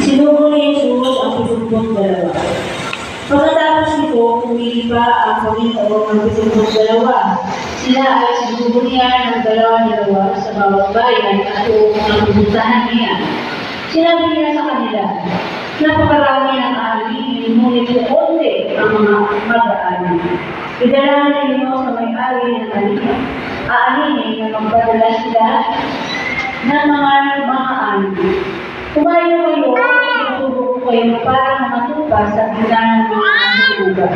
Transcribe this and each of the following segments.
Sinubo ni Jesus ang 72. Pagkatapos nito, pumili pa ang Panginoon ng 72. Sila ay sinubo niya ng 2-2 sa bawat bayan at tuong ng pupuntahan niya. Sinabi niya sa kanila, napakarami ng aalinin, ngunit kukunti ang mga mag-aalin. Idala ninyo sa may-ari ng aalinin na magpadala sila ng mga aalin. Kumayo kayo, itusubok ko kayo para matupa sa gitna ng mga lugar.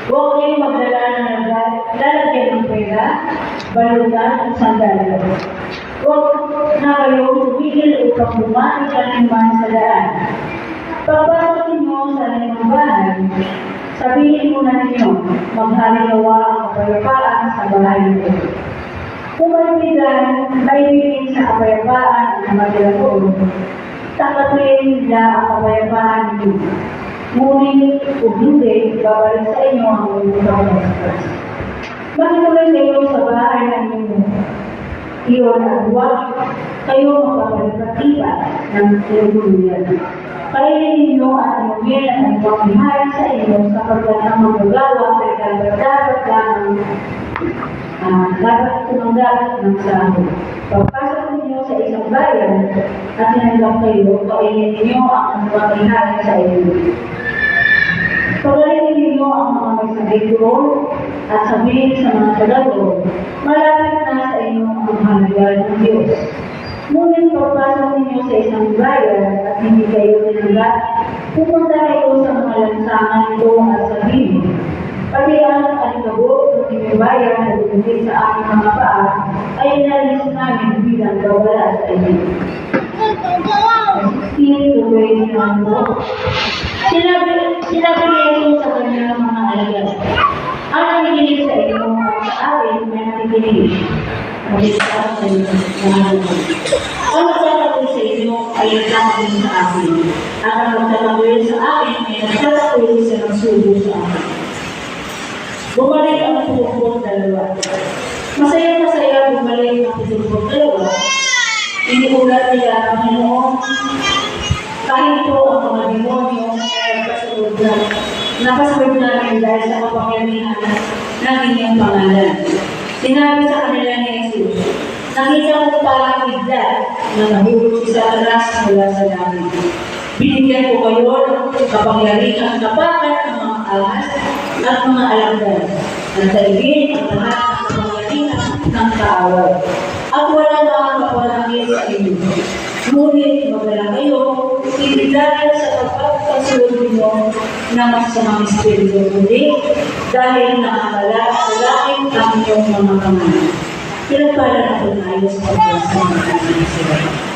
Huwag kayong magdala ng lalagyan ng pera, balutan at sandalas. Huwag na kayo tumigil upang bumati kaniman sa daan. Pagpasok ninyo sa inyong bahay, sabihin muna ninyo, maghalilawa ang kapayapaan sa bahay nito. Kung may bigin sa kapayapaan ang matilakoon, tanggapin nila ang kapayapaan ninyo. Ngunit kung hindi, babalik sa inyo ang inyong kapayapaan. Makinuloy kayo sa bahay ng inyo. Iyon at huwag kayo magpapalipat ng tinutuluyan. Kainin ninyo at inumin at ang panghihayan sa inyo sapagkat ang magagawa ay dapat tumanggap ng sahod. Pagpasok ninyo sa isang bayan at tinanggap kayo, kainin ninyo ang panghihayan sa inyo. Pagaling ninyo ang mga may sakit doon at sabihin sa mga taga-doon, malapit na sa inyo ang halaga ng Diyos. Ngunit pagpasok ninyo sa isang bayan at hindi kayo tinanggap, pupunta kayo sa mga lansangan nito at sabihin, pati ang alikabok ng inyong bayan na dumigit sa aming mga paa ay inalis namin bilang bawala sa inyo. Sinabi ni Jesus sa kanyang mga alagad, ang nakikinig sa inyo at sa akin may nakikinig. Mag-isap sa inyo mga alagad. Ang magtatakoy sa inyo ay nagtatakoy sa akin. At ang magtatakoy sa akin ay nagtatakoy sa nagsubo sa akin. Bumalik ang 72. Masaya bumalik ang 72. Iniulat nila, Panginoon, kahit po ang mga demonyo ay nakasunod namin dahil sa kapangyarihan ng inyong pangalan. Sinabi sa kanila ni Jesus, nakita ko parang bigla na nahulog si Satanas mula sa langit. Binigyan ko kayo ng kapangyarihan kapakat ng mga ahas at mga alagad. At daigin ang lahat ng kapangyarihan ng kaaway. At wala na ang kapalangin sa inyo. Ngunit magdala kayo, hindi dahil sa pagpapagsunod ninyo ng masamang espiritu, kundi dahil nakakalaking ang inyong mga kamay. Pinagpala na po tayo sa pagpapagsunod ng Panginoon.